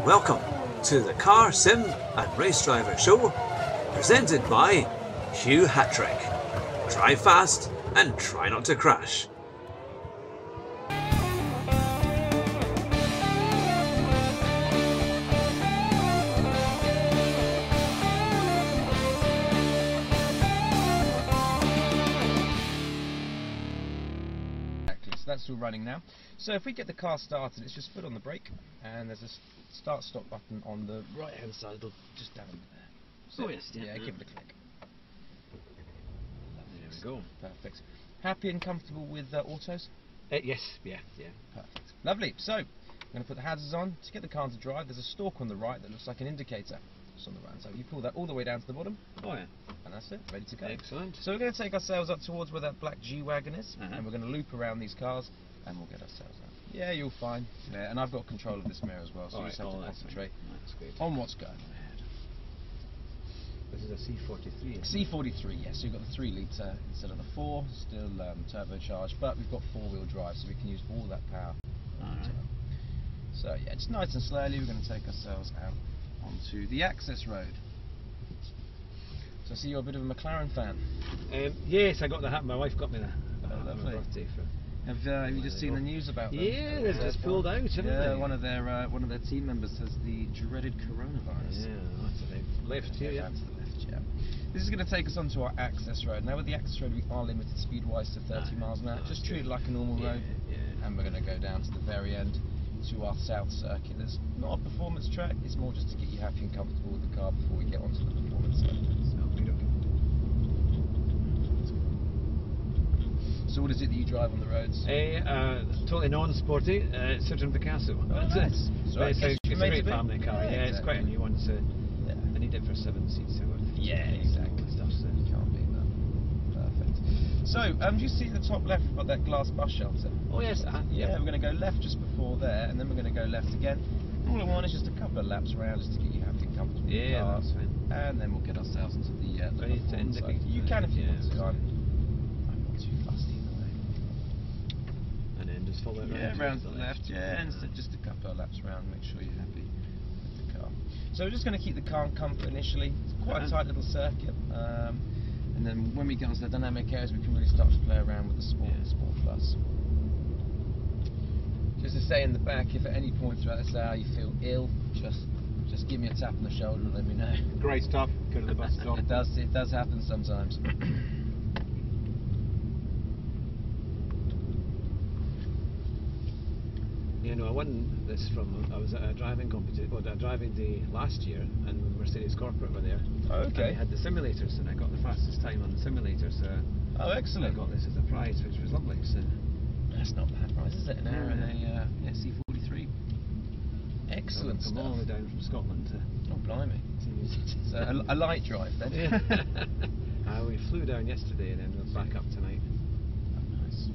Welcome to the Car Sim and Race Driver Show, presented by Hugh Hattrick. Drive fast and try not to crash. That's all running now. So if we get the car started, it's just put on the brake, and there's a start-stop button on the right-hand side, just down there. So, yeah, give it a click. There we go. Perfect. Happy and comfortable with autos? Yes, yeah. Perfect. Lovely. So I'm going to put the hazards on to get the car to drive. There's a stalk on the right that looks like an indicator. Just on the right. So you pull that all the way down to the bottom. Oh yeah. And that's it, ready to go. Excellent. So we're going to take ourselves up towards where that black G-Wagon is, and we're going to loop around these cars, and we'll get ourselves out. Yeah, you'll find. Yeah, and I've got control of this mirror as well, so you just have to concentrate on what's going on. This is a C43. C43, yes. So you've got the 3 litre instead of the 4, still turbocharged, but we've got 4-wheel drive, so we can use all that power. So yeah, just nice and slowly, we're going to take ourselves out onto the access road. So I see you're a bit of a McLaren fan. Yes, I got the hat. My wife got me that on my lovely. birthday. Have you just seen the news about them? Yeah, they've just pulled out, haven't they? One of their team members has the dreaded coronavirus. Yeah, that's to the left here. Yeah, to the left. Yeah. This is going to take us onto our access road. Now with the access road, we are limited speed-wise to 30 miles an hour. Just treat it like a normal road. Yeah. And we're going to go down to the very end to our south circuit. There's not a performance track. It's more just to get you happy and comfortable with the car before we get onto the performance circuit. So what is it that you drive on the roads? Totally non-sporty, Citroen Picasso. Oh, nice. It's a great family car. Yeah, exactly. It's quite a new one, so I need it for 7 seats. So exactly. Stuff, so. Can't beat that. Perfect. So, do you see at the top left we've got that glass bus shelter? Oh yes. Yeah, we're going to go left just before there, and then we're going to go left again. All I want is just a couple of laps around just to get you happy and comfortable with the car. That's fine. And then we'll get ourselves into the ready to indicate. You can if you want to. I'm not too fussed either way. And then just follow it around to the left. And just a couple of laps around. Make sure you're happy with the car. So we're just going to keep the car in comfort initially. It's quite a tight little circuit. And then when we get onto the dynamic areas, we can really start to play around with the Sport Plus. Just to say in the back, if at any point throughout this hour you feel ill, just give me a tap on the shoulder and let me know. Great stuff. Go to the bus stop. It does happen sometimes. I won this I was at a driving competition, a driving day last year, and Mercedes Corporate were there. Okay. And they had the simulators, and I got the fastest time on the simulator. So oh, excellent! I got this as a prize, which was lovely. So that's not a bad prize, is it? An hour and a C43. Excellent so stuff. All the way down from Scotland to. Oh, blimey! So a light drive then. Yeah. We flew down yesterday and then we're back up tonight. Oh, nice.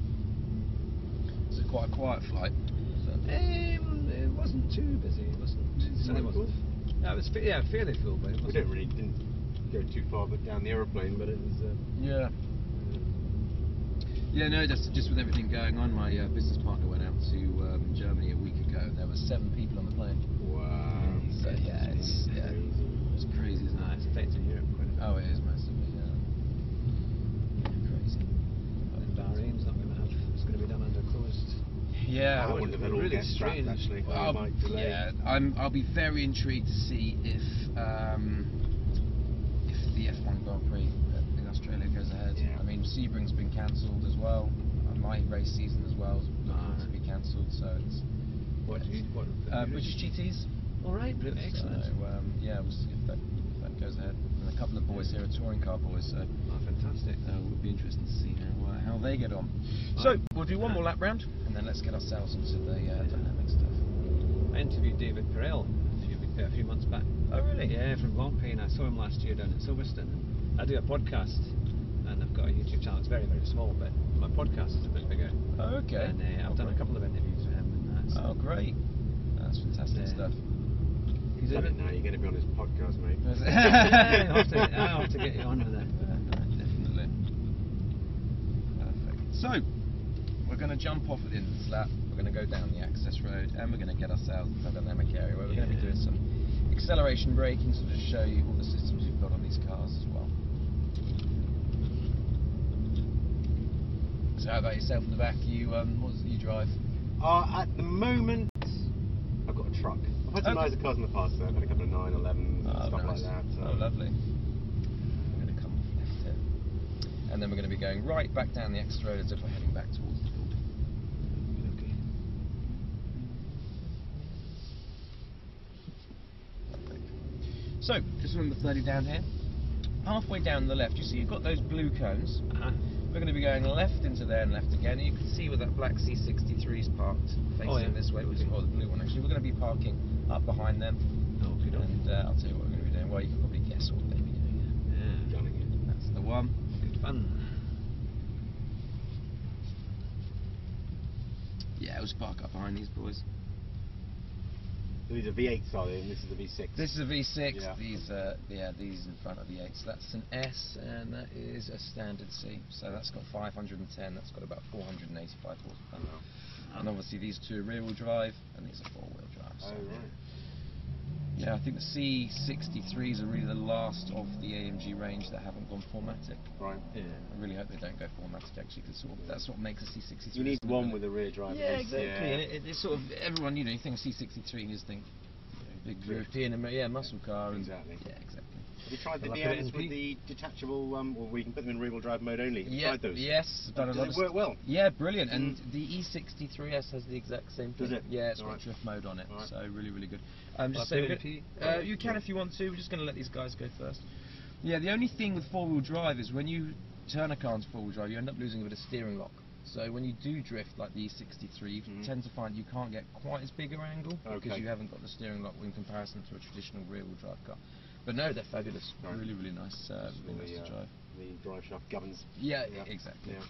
Is it quite a quiet flight? It wasn't too busy. It wasn't. It wasn't. It was fairly full, but it wasn't. We didn't go too far down the aeroplane, but it was. Yeah, no, just with everything going on, my business partner went out to Germany a week ago. There were 7 people on the plane. Wow. So it's crazy, isn't it? It's affecting Europe quite a bit. Oh, it is massively. Crazy. And Bahrain's not going to have. It's going to be done under closed. Yeah, I wonder if it'll really get scrapped, strange. actually. I'll be very intrigued to see if the F1 Grand Prix in Australia goes ahead. Yeah. I mean, Sebring's been cancelled as well. My race season as well is looking to be cancelled. So it's British GTs. All right, excellent. So we'll see if that goes ahead. And a couple of boys here are touring car boys, so fantastic. It would be interesting to see how they get on. So we'll do one more lap round, and then let's get ourselves into the dynamic stuff. I interviewed David Perel a few months back. Oh really? Yeah, from Longpain. I saw him last year down in Silverstone. I do a podcast, and I've got a YouTube channel. It's very, very small, but my podcast is a bit bigger. Oh, okay. And I've done a couple of interviews with him. And that, so. Oh, great. That's fantastic stuff. He's done it now. You're going to be on his podcast, mate. I'll have to get you on with it. Definitely. Perfect. So, we're going to jump off at the end of this lap. We're going to go down the access road, and we're going to get ourselves into a dynamic area where we're going to be doing some acceleration braking, so just show you all the systems we've got on these cars as well. So how about yourself in the back? You what is it you drive? At the moment, I've got a truck. I've had some nicer cars in the past, though. I've had a couple of 911s and stuff like that. So. Oh, lovely. We're going to come left here. And then we're going to be going right back down the extra road as if we're heading back towards the field. Okay. Perfect. So, just remember 30 down here. Halfway down the left, you see you've got those blue cones. We're going to be going left into there and left again, and you can see where that black C63 is parked, facing this way, or the blue one actually. We're going to be parking up behind them, and I'll tell you what we're going to be doing. Well, you can probably guess what they'll be doing. Yeah. That's the one. Good fun. Yeah, we'll just park up behind these boys. These are V8s, are they? And this is the V6. This is a V6. Yeah. These in front of the 8s. That's an S, and that is a standard C. So that's got 510. That's got about 485 horsepower. And obviously these two are rear-wheel drive, and these are four-wheel drive. So Oh, right. yeah, I think the C63s are really the last of the AMG range that haven't gone 4MATIC. Right. Yeah. I really hope they don't go 4MATIC actually, because that's what makes a C63. You need one with a rear drive. Yeah, exactly. Yeah. And it's sort of everyone, you think of C63 and you just think big European, muscle car. Exactly. Yeah, exactly. Have you tried the Well, I put it Neos in with the detachable, or where you can put them in rear-wheel drive mode only? Have you tried those? Yes, done a lot Does it work well? Yeah, brilliant. And the E63S has the exact same thing. Does it? Yeah, it's got Alright. drift mode on it, Alright. so really, really good. Well, Just I say put it in P. you can if you want to. We're just going to let these guys go first. Yeah, the only thing with four-wheel drive is when you turn a car into four-wheel drive, you end up losing a bit of steering lock. So when you do drift like the E63, you tend to find you can't get quite as big an angle because you haven't got the steering lock in comparison to a traditional rear-wheel drive car. But no, they're fabulous. Right. Really, really nice. Really nice to drive. The drive shaft governs. Yeah, exactly. Yeah.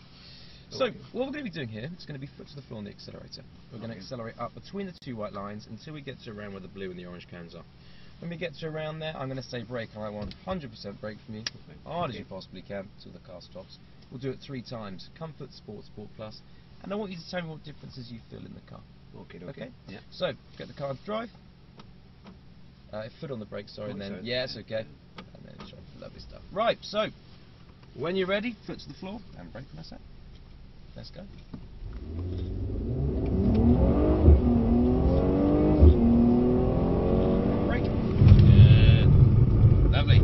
So what we're going to be doing here is going to be foot to the floor on the accelerator. We're going to accelerate up between the two white lines until we get to around where the blue and the orange cones are. When we get to around there, I'm going to say brake, and I want 100% brake from you, hard as you possibly can, till the car stops. We'll do it 3 times: comfort, sport, sport plus, and I want you to tell me what differences you feel in the car. Okay. Yeah. So get the car to drive. Foot on the brake, sorry, and then it's okay. And then drive. Lovely stuff. Right, so when you're ready, foot to the floor and brake on that set. Let's go. Brake. Lovely.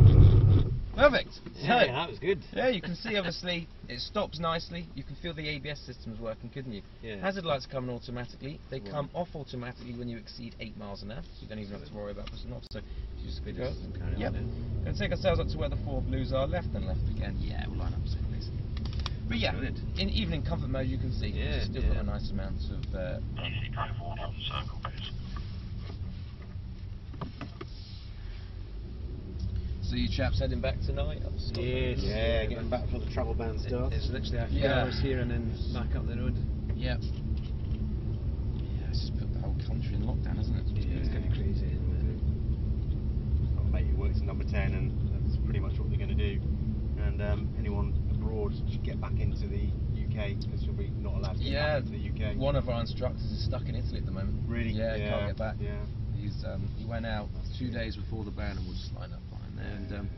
Perfect. Yeah, So, that was good. yeah, you can see obviously it stops nicely. You can feel the ABS system's working, couldn't you? Yeah. Hazard lights come on automatically. They come off automatically when you exceed 8 miles an hour, so you don't even have to worry about pushing off. So you just go. Yep. Going to take ourselves up to where the 4 blues are, left and left again. Yeah, we'll line up so please. But yeah, even in comfort mode, you can see it's still got a nice amount of. Easy go forward on circle, please. So you chaps heading back tonight? Yes. Yeah, getting back for the travel ban stuff. It's literally a few hours here and then back up the road. Yep. Yeah, it's just put the whole country in lockdown, isn't it? It's going to be crazy. Got a mate who works in number 10, and that's pretty much what they're going to do. And anyone abroad should get back into the UK, because you'll be not allowed to get back into the UK. One of our instructors is stuck in Italy at the moment. Really? Yeah, can't get back. Yeah. He went out 2 days before the ban and we'll just line up behind there. And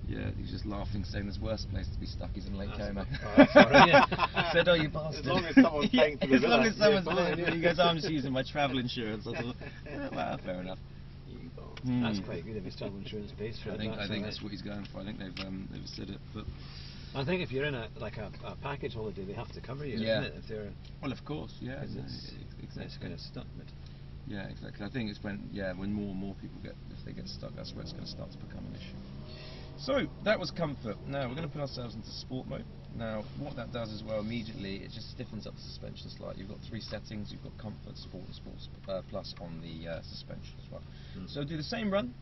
he was just laughing, saying there's worse place to be stuck is in Lake Como. Said, oh, you bastard. As long as someone's paying for the as long as someone's fine. paying. He goes, I'm just using my travel insurance. I thought, well, fair enough. That's quite good if his travel insurance pays for it. I think that's what he's going for. I think they've said it. But I think if you're in a package holiday, they have to cover you, isn't it? If they're well, of course, yeah. It's kind of stuck. But yeah, exactly. I think it's when more and more people if they get stuck, that's where it's going to start to become an issue. So that was comfort. Now we're going to put ourselves into sport mode. Now what that does as well, immediately it just stiffens up the suspension slightly. You've got 3 settings. You've got comfort, sport, and sports plus on the suspension as well. So do the same run,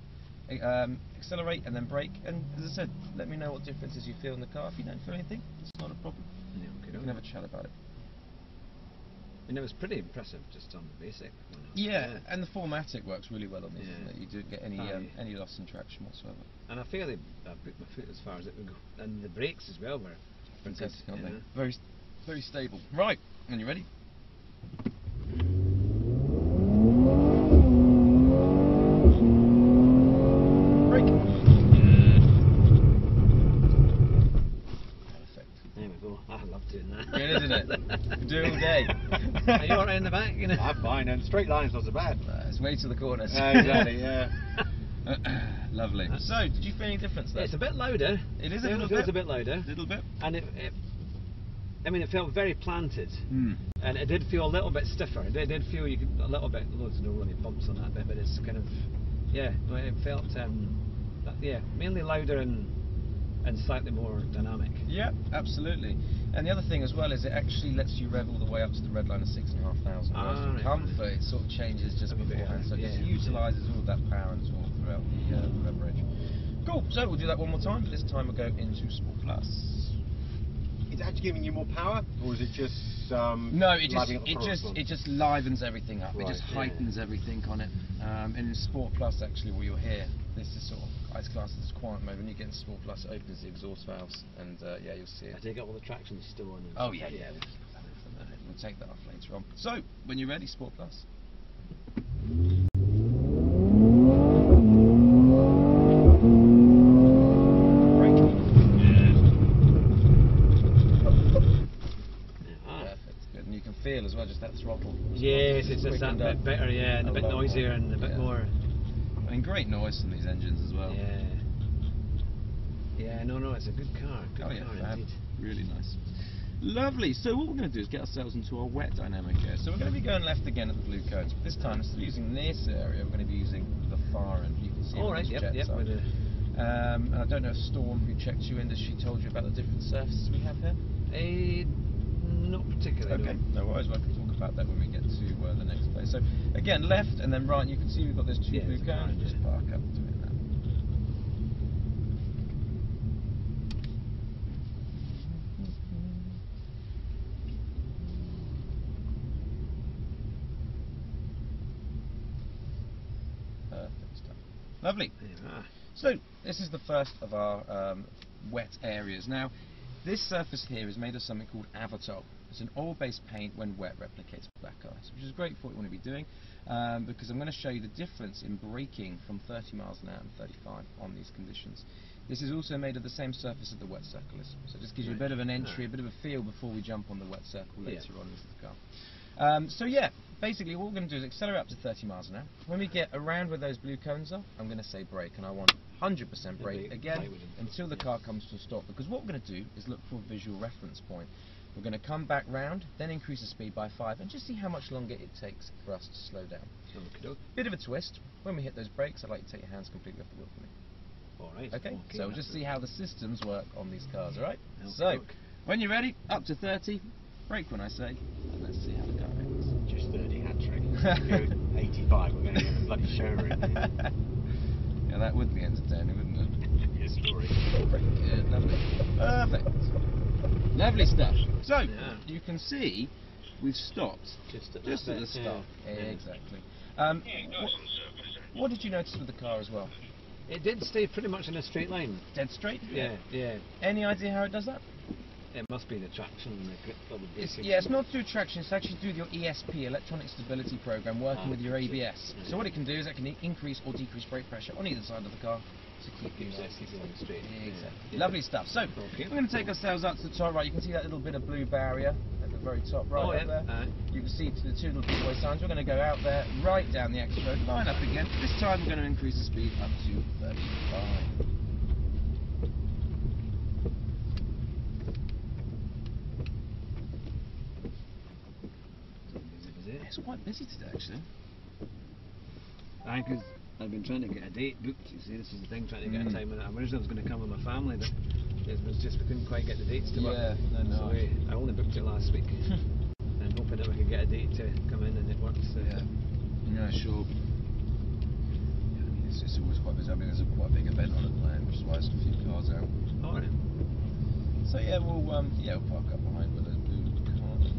accelerate and then brake. And as I said, let me know what differences you feel in the car. If you don't feel anything, it's not a problem. We can have a chat about it. And it was pretty impressive just on the basic. Yeah, and the 4MATIC works really well on this, isn't it? You don't get any loss in traction whatsoever. And I fairly put my foot as far as it would go. And the brakes as well were fantastic, aren't they? Very, very stable. Right, when you're ready. Are you alright in the back? You know? I'm fine, and straight line's not so bad. It's way to the corners. Exactly, yeah. Lovely. So, did you feel any difference there? It's a bit louder. It is It a little feels bit. a bit louder. Little bit. And it felt very planted. Hmm. And it did feel a little bit stiffer. It did feel a little bit, loads of no really bumps on that bit, but it's kind of, yeah, it felt, mainly louder and slightly more dynamic. Yeah, absolutely. And the other thing as well is it actually lets you rev all the way up to the red line of 6,500. Whereas Ah, for comfort, it sort of changes just beforehand, so it just utilises all of that power and torque throughout the rev range. Cool. So we'll do that one more time, but this time we'll go into Sport Plus. Is it actually giving you more power, or is it just No, it just just livens everything up. It Right, just yeah. heightens everything on it. And in Sport Plus, actually, what you'll hear, this is sort of ice class as quiet mode. When you get in Sport Plus, it opens the exhaust valves, and yeah, you'll see it. I take it all the traction's still on. Oh yeah. We'll take that off later on. So, when you're ready, Sport Plus. Perfect. Good. And you can feel as well just that throttle. Yes, it's just that quickened up bit better, yeah, and a bit lot noisier more. and a bit Yeah. more. I mean, great noise from these engines as well. Yeah. Yeah, no, it's a good car. Good Oh yeah, car fab. indeed. Really nice. Lovely. So what we're going to do is get ourselves into our wet dynamic here. So we're going to be going left again at the blue cones. But this time, instead of using this area, we're going to be using the far end. You can see All where right, those yep, jets are. with the, And I don't know if Storm, who checked you in, does she told you about the different surfaces we have here? not particularly. Okay, no worries. We can talk about that when we get to the next place. So again, left and then right. And you can see we've got those two Yeah, blue it's a car, cones. Just yeah. park up doing that. Perfect stuff. Lovely. There you are. So this is the first of our wet areas. Now, this surface here is made of something called Avatol. It's an oil-based paint when wet replicates black ice, which is great for what you want to be doing, because I'm going to show you the difference in braking from 30 miles an hour and 35 on these conditions. This is also made of the same surface that the wet circle is, so it just gives you a bit of an entry, a bit of a feel before we jump on the wet circle later on into the car. So yeah, basically what we're going to do is accelerate up to 30 miles an hour. When we get around where those blue cones are, I'm going to say brake, and I want 100% brake again until the car comes to a stop, because what we're going to do is look for a visual reference point. We're going to come back round, then increase the speed by 5, and just see how much longer it takes for us to slow down. Bit of a twist. When we hit those brakes, I'd like you to take your hands completely off the wheel for me. Alright. Okay, so we'll just see how the systems work on these cars, alright? Okay, So, look. when you're ready, up to 30, brake when I say, and let's see how the car reacts. Just 30 hat trick. Go 85, we're going to get a bloody showroom. Yeah, that would be entertaining, wouldn't it? Yes, story. Good, lovely. Perfect. Lovely stuff. So, Yeah. you can see we've stopped Just at just that at the bit, start. yeah. Exactly. What did you notice with the car as well? It did stay pretty much in a straight line. Dead straight? Yeah. Any idea how it does that? It must be the traction and the grip of the braking. Yeah, it's not through traction, it's actually through your ESP, Electronic Stability Program, working with your ABS. So what it can do is it can increase or decrease brake pressure on either side of the car to keep you nice and going straight. Exactly. Yeah. Lovely stuff. So, Okay. we're going to take ourselves up to the top right. You can see that little bit of blue barrier at the very top right up there. You can see the two little boy signs. We're going to go out there, right down the extra road, line up again. This time we're going to increase the speed up to 35. It's quite busy today, actually. Because I've been trying to get a date booked. You see, this is the thing, trying to get a time. And I originally was going to come with my family, but it was just we couldn't quite get the dates to work. Yeah, no. So I only booked it last week, and hoping that we could get a date to come in and it works. Yeah, sure. Yeah, I mean, it's always quite busy. I mean, there's quite a big event on at the moment, which is why there's a few cars out. All right. So yeah, we'll park up behind where those blue cars.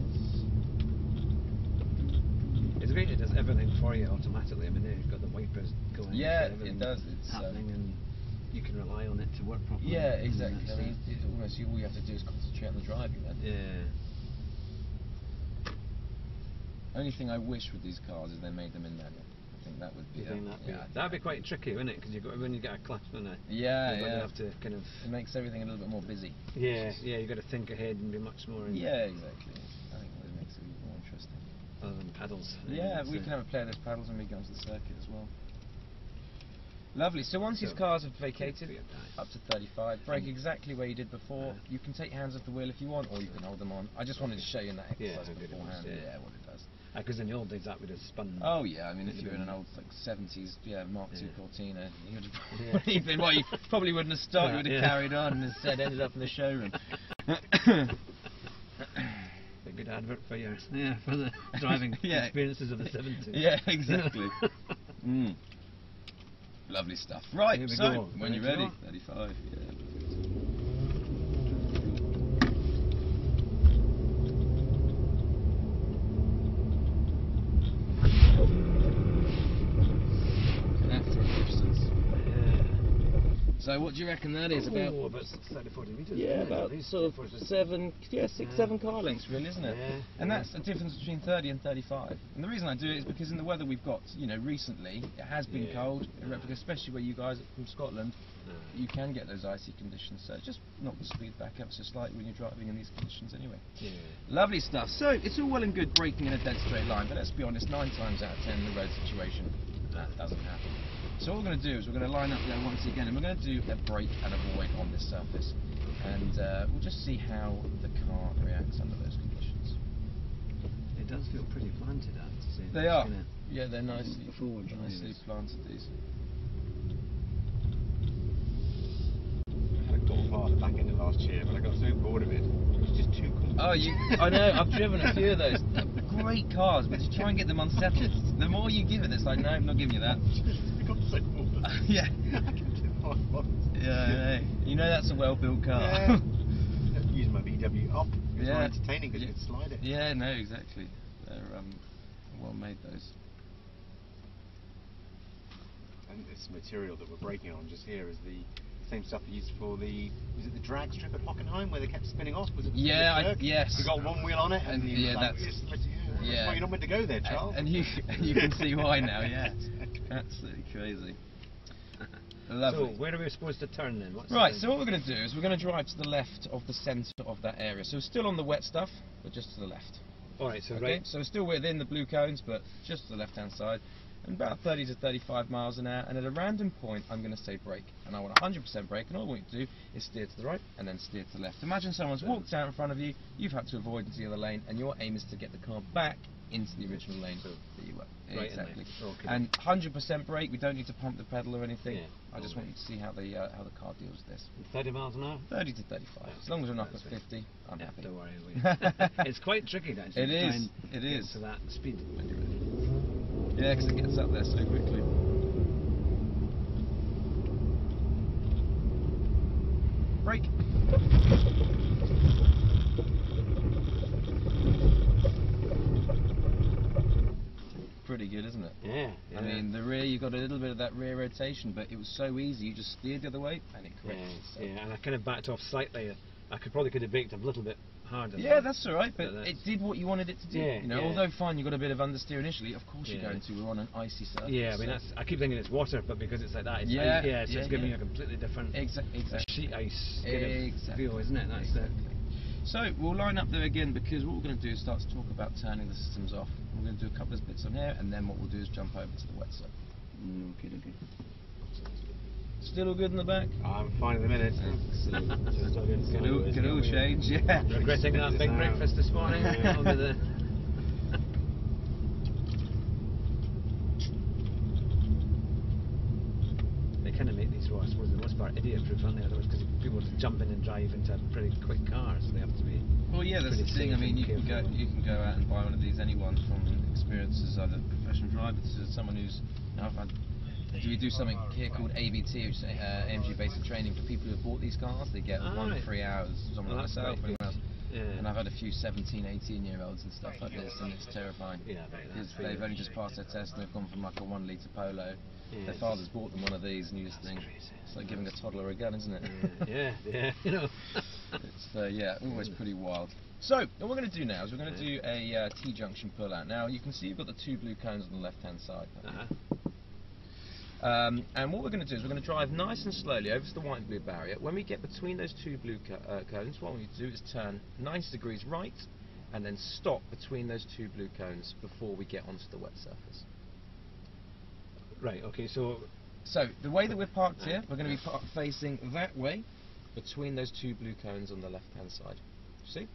It's great. It does everything for you automatically. I mean, you've got the wipers going. Yeah, everything it does. It's happening, and you can rely on it to work properly. yeah, And exactly. that's I mean, it's almost all you have to do is concentrate on the driving then. Yeah. Only thing I wish with these cars is they made them in manual. I think that would be. I think that'd be quite tricky, wouldn't it? Because when you get a clutch, wouldn't it? Yeah, You've got to yeah. have to kind of. It makes everything a little bit more busy. Yeah, you've got to think ahead and be much more. Yeah, exactly. I think that makes it even more interesting. paddles. Yeah, we can have a play of those paddles when we go onto the circuit as well. Lovely. So once these cars have vacated up to 35, brake exactly where you did before. You can take your hands off the wheel if you want, or you can hold them on. I just wanted to show you in that exercise beforehand. Yeah, what it does. Because in the old days that would have spun. Oh yeah, I mean if you're in an old like 70s Mark II Cortina, you would have been, well, you probably wouldn't have stopped. You would have carried on and instead ended up in the showroom. A good advert for your for the driving experiences of the 70s. Yeah, exactly. Lovely stuff. Right, so when you're ready, 35. Yeah. So what do you reckon that is? About 30, 40 metres. Yeah, about sort of 7 car lengths, really, isn't it? Yeah. And that's the difference between 30 and 35. And the reason I do it is because in the weather we've got, recently, it has been cold, especially where you guys are from Scotland, you can get those icy conditions. So just knock the speed back ever so slightly when you're driving in these conditions anyway. Yeah. Lovely stuff. So it's all well and good braking in a dead straight line, but let's be honest, 9 times out of 10 in the road situation, that doesn't happen. So what we're going to do is we're going to line up there once again and we're going to do a brake and avoid on this surface, and we'll just see how the car reacts under those conditions. It does feel pretty planted, I have to say. They are. Yeah, they're nicely planted, these. I had a Golf R at the back end of last year, but I got so bored of it. It was just too cool. Oh, I know, I've driven a few of those. Great cars, but to try and get them unsettled, the more you give it, it's like, no, I'm not giving you that. I got so bored. Yeah. I kept it 5 months. Yeah, you know that's a well-built car. Yeah. Using my VW up. It was more entertaining because you could slide it. Yeah, no, exactly. They're well made, those. And this material that we're braking on just here is the same stuff they used for the, was it the drag strip at Hockenheim where they kept spinning off? Was it yes. You got one wheel on it and that's well, you're not meant to go there, Charles. And you can see why now, yeah. Absolutely crazy. Lovely. So where are we supposed to turn then? Right, so what we're going to do is we're going to drive to the left of the centre of that area. So we're still on the wet stuff, but just to the left. Alright, so okay? So we're still within the blue cones, but just to the left-hand side. And about 30 to 35 miles an hour, and at a random point I'm going to say brake, and I want 100% brake, and all I want you to do is steer to the right and then steer to the left. Imagine someone's walked out in front of you, you've had to avoid into the other lane, and your aim is to get the car back into the original lane that you were. Right, exactly. Okay. And 100% brake, we don't need to pump the pedal or anything. Yeah, I just want you to see how the car deals with this. 30 miles an hour? 30 to 35. As long as we're not at 50, I'm happy. Don't worry. It's quite tricky actually. It is. It is. To that speed. Yeah, because it gets up there so quickly. Brake. Pretty good, isn't it? Yeah. I mean, the rear, you got a little bit of that rear rotation, but it was so easy. You just steered the other way, and it corrected itself. Yeah, and I kind of backed off slightly. I could have braked a little bit harder. Yeah, that's all right, but it did what you wanted it to do. Yeah, although fine, you got a bit of understeer initially. Of course, you're going to. We're on an icy surface. Yeah, I mean, I keep thinking it's water, but because it's like that, it's it's giving you a completely different sheet ice feel, isn't it? That's So we'll line up there again, because what we're going to do is start to talk about turning the systems off. We're going to do a couple of bits on here, and then what we'll do is jump over to the wet side. Okay. Still all good in the back? I'm fine in a minute. Could all change, yeah. Regretting that big breakfast this morning. They kind of make these roads, for the most part, idiot-proof, aren't they? Otherwise, because people just jump in and drive into pretty quick cars, so they have to be. Well, yeah, that's the thing. I mean, you can go out and buy one of these. Anyone from experience as either professional driver to someone who's, we do something here called ABT, which is AMG Basic Training for people who have bought these cars. They get 1 free hours, someone like myself, anyone else. Yeah. And I've had a few 17, 18-year-olds and stuff like this, and it's terrifying. Yeah, because they've only just passed their test and they've gone from like a 1 litre Polo. Their father's bought them one of these, and you just think, it's like giving a toddler a gun, isn't it? Yeah. It's always pretty wild. So what we're going to do now is we're going to do a T-junction pull-out. Now you can see you've got the 2 blue cones on the left-hand side. And what we're going to do is we're going to drive nice and slowly over to the white and blue barrier. When we get between those 2 blue cones, what we need to do is turn 90 degrees right and then stop between those two blue cones before we get onto the wet surface. Right, okay, so the way that we're parked here, we're going to be facing that way between those two blue cones on the left-hand side. See?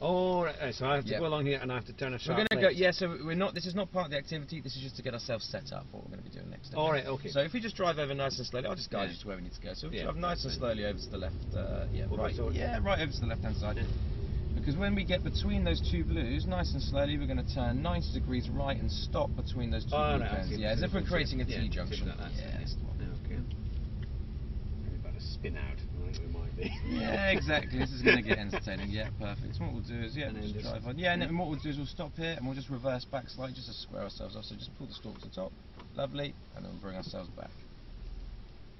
oh, right, so I have to go along here and I have to turn a We're sharp going to go, left. yeah, so we're not, this is not part of the activity, this is just to get ourselves set up for what we're going to be doing next. All right, okay. So if we just drive over nice and slowly, I'll just guide you to where we need to go. So we'll drive nice and slowly over to the left, right over to the left-hand side. Because when we get between those two blues, nice and slowly, we're going to turn 90 degrees right and stop between those two blue cones. Yeah, as if we're creating a T-junction. Okay. Maybe about to spin out. I think we might be. Yeah, exactly. This is going to get entertaining. Yeah, perfect. So what we'll do is, And we'll then just just- drive on. Yeah, and then what we'll do is we'll stop here and we'll just reverse back slightly just to square ourselves off. So just pull the stalk to the top. Lovely. And then we'll bring ourselves back.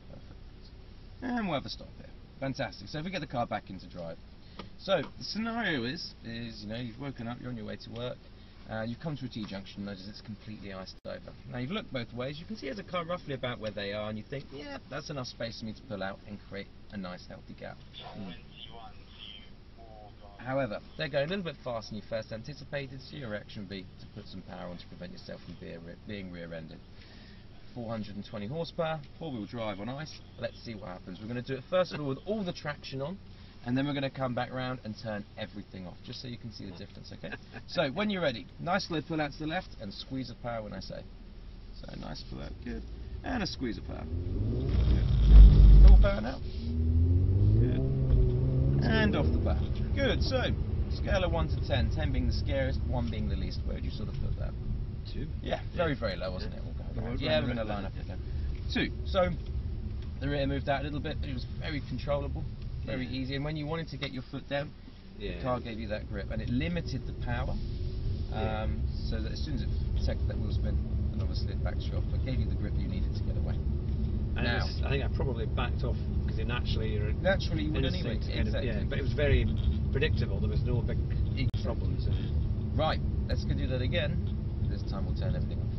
Perfect. And we'll have a stop here. Fantastic. So if we get the car back into drive. So the scenario is you know, you've woken up, you're on your way to work, you've come to a T-junction, notice it's completely iced over. Now you've looked both ways, you can see there's a car roughly about where they are, and you think, yeah, that's enough space for me to pull out and create a nice healthy gap. However, they're going a little bit faster than you first anticipated, so your reaction would be to put some power on to prevent yourself from being rear-ended. 420 horsepower, four-wheel drive on ice. Let's see what happens. We're going to do it first of all with all the traction on, and then we're going to come back round and turn everything off, just so you can see the difference, okay? So, when you're ready, nice slow pull out to the left, and squeeze of power when I say. So, nice pull out, good. And a squeeze of power. Good. Full power now. Good. And off the bar. Good, so, scale of 1 to 10, 10 being the scariest, 1 being the least. Where would you sort of put that? 2. Yeah, very, very low, wasn't it? We'll go around. Yeah, we're going to line up again. 2. So, the rear moved out a little bit, but it was very controllable. Very easy, and when you wanted to get your foot down, the car gave you that grip, and it limited the power, so that as soon as it detected that wheel spin, and obviously it backed you off, but gave you the grip you needed to get away. And now, I think I probably backed off because naturally you would anyway. Exactly. Yeah, but it was very predictable. There was no big problems. Right, let's go do that again. This time we'll turn everything off.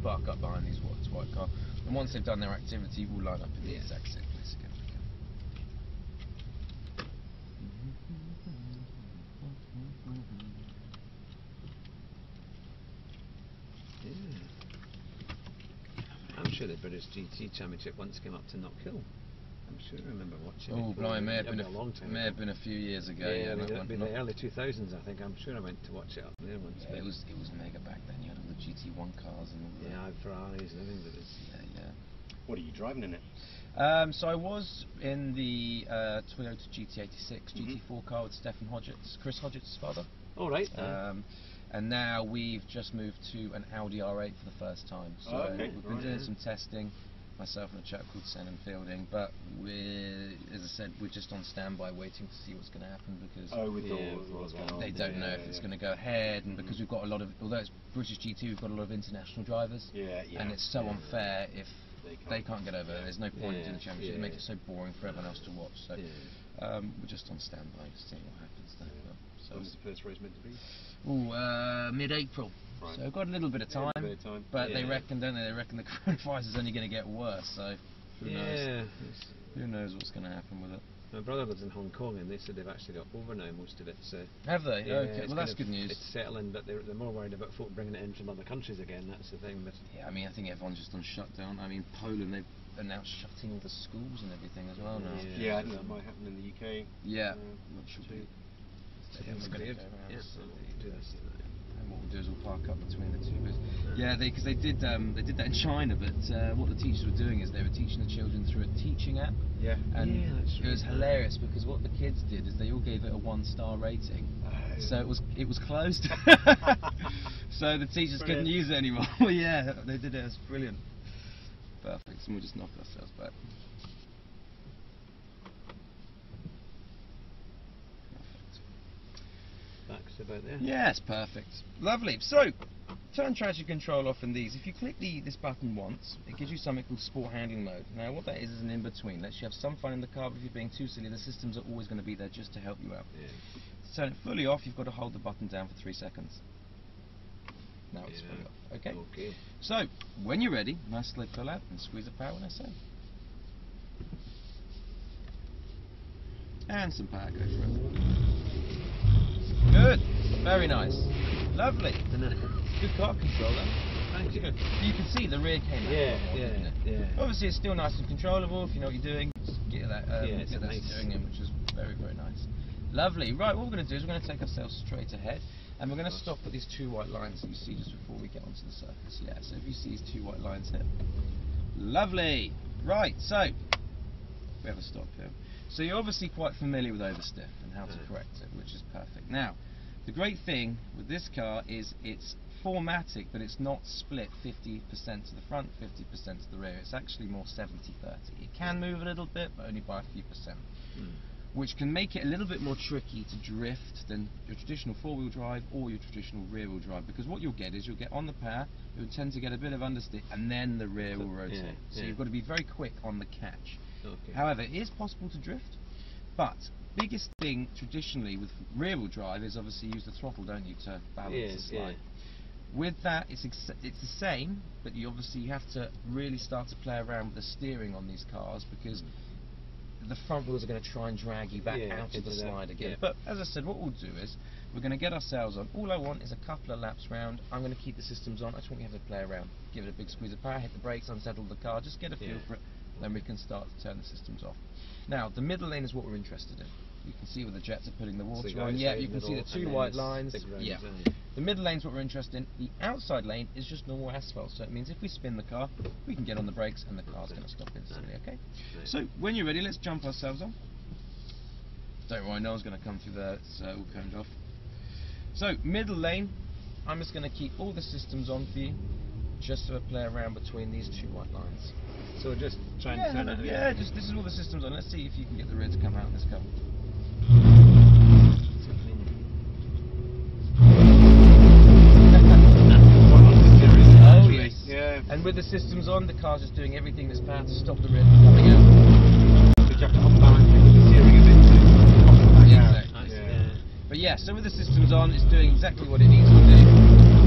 Park up behind these white car, and once they've done their activity, we'll line up in the exact same place again. I'm sure the British GT Championship once came up to Knockhill. I'm sure I remember watching it. Oh, blimey, may have been a few years ago. Yeah, it'd been the early 2000s, I think. I'm sure I went to watch it up there once. Yeah, it was mega back then. You had all the GT1 cars and all that. Yeah, Ferraris and everything. But yeah. What are you driving in it? So I was in the Toyota GT86 GT4 car with Chris Hodgett's father. Oh, right. And now we've just moved to an Audi R8 for the first time. So we've been doing some testing, myself and a chap called Senan Fielding, but as I said, we're just on standby waiting to see what's going to happen because they don't know if it's going to go ahead, and because we've got a lot of, although it's British GT, we've got a lot of international drivers, and it's so unfair if they can't get over there. There's no point in doing the championship. It makes it so boring for everyone else to watch. So we're just on standby, seeing what happens there. So when's the first race meant to be? Mid-April. Right. So we've got a little bit of time, but they reckon, don't they? They reckon the coronavirus is only going to get worse. So who knows? Who knows what's going to happen with it? My brother lives in Hong Kong, and they said they've actually got over now most of it. So have they? Yeah, okay, well that's good news. It's settling, but they're more worried about folk bringing it in from other countries again. That's the thing. But yeah, I mean, I think everyone's just on shutdown. I mean, Poland, they've announced shutting all the schools and everything as well now. Yeah, I think that might happen in the UK. Yeah, which will be. And what we'll do is we'll park up between the two bits. Yeah, because they did that in China, but what the teachers were doing is they were teaching the children through a teaching app. Yeah. And it was hilarious because what the kids did is they all gave it a 1-star rating. So it was closed. So the teachers couldn't use it anymore. Yeah, they did it. It was brilliant. Perfect. So we'll just knock ourselves back. back's about there. Yes, perfect. Lovely. So, turn traction control off in these, if you click this button once, it gives you something called sport handling mode. Now what that is an in-between. Lets you have some fun in the car, but if you're being too silly, the systems are always going to be there just to help you out. Yeah. To turn it fully off, you've got to hold the button down for 3 seconds. Now it's fully off. Okay? Okay. So, when you're ready, nice slow pull out and squeeze the power when I say. And some power, go for it. Good. Very nice. Lovely. Good car control there. Thank you. You can see the rear came out. Yeah. Obviously it's still nice and controllable if you know what you're doing. Just get that, it's get that nice. steering in, which is very, very nice. Lovely. Right, what we're going to do is we're going to take ourselves straight ahead and we're going to stop at these 2 white lines that you see just before we get onto the surface. Yeah, so if you see these 2 white lines here. Lovely. Right, so we have a stop here. So you're obviously quite familiar with overstiff and how to correct it, which is perfect. Now, the great thing with this car is it's 4matic, but it's not split 50% to the front, 50% to the rear. It's actually more 70-30. It can move a little bit, but only by a few percent, which can make it a little bit more tricky to drift than your traditional 4-wheel drive or your traditional rear-wheel drive, because what you'll get is you'll get on the power, you'll tend to get a bit of understeer, and then the rear will rotate. So you've got to be very quick on the catch. Okay. However, it is possible to drift, but biggest thing traditionally with rear-wheel drive is obviously use the throttle, don't you, to balance the slide. With that, it's the same, but you obviously have to really start to play around with the steering on these cars, because the front wheels are going to try and drag you back out of the slide again. But as I said, what we'll do is we're going to get ourselves on. All I want is a couple of laps round. I'm going to keep the systems on. I just want you to have to play around. Give it a big squeeze of power, hit the brakes, unsettle the car, just get a feel for it. Then we can start to turn the systems off. Now, the middle lane is what we're interested in. You can see where the jets are putting the water on. Yeah, you can see the 2 white lines. Yeah. The middle lane is what we're interested in. The outside lane is just normal asphalt, so it means if we spin the car, we can get on the brakes and the car's going to stop instantly, okay? So, when you're ready, let's jump ourselves on. Don't worry, no one's going to come through there, it's all coned off. So, middle lane, I'm just going to keep all the systems on for you, just to play around between these 2 white lines. So just try and turn it. Yeah, just this is all the systems on. Let's see if you can get the rear to come out in this car. Oh yes. Yeah. And with the systems on, the car's just doing everything in its power to stop the rear from coming out. So you have to unbalance it with the steering a bit to pop it back out. Exactly. But yeah, so with the systems on, it's doing exactly what it needs to do.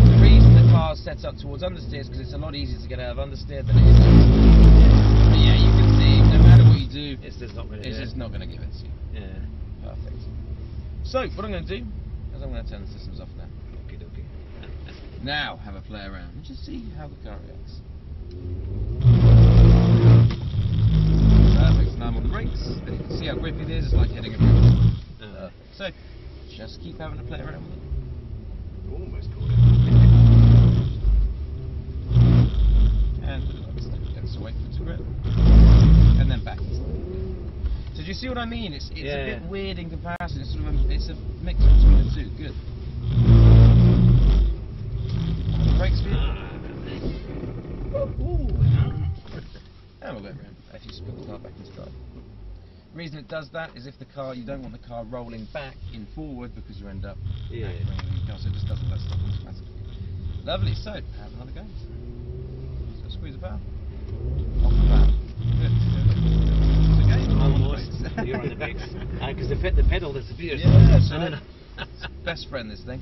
The reason the car's set up towards understeer is because it's a lot easier to get out of understeer than it is oversteer. But yeah, you can see, no matter what you do, It's just not going to give it to you. Yeah. Perfect. So, what I'm going to do is I'm going to turn the systems off now. Okay. Now, have a play around and just see how the car reacts. Perfect, now I'm on the brakes, and you can see how grippy it is, it's like hitting a brick. So, just keep having a play around with it. Almost caught it. And put it like this, so wait for it to grip. And then back. So do you see what I mean? It's a bit weird in comparison. It's sort of it's a mix between the two. Good. Brake speed. And we'll go around. If you spin the car back into drive. The reason it does that is if the car, you don't want the car rolling back in forward because you end up so it just doesn't let stuff automatically. Lovely. So have another go. So squeeze the power. Off the power. Good. Okay. Almost. You're on the brakes. Because the pedal disappears. Yeah, that's right. Best friend, this thing.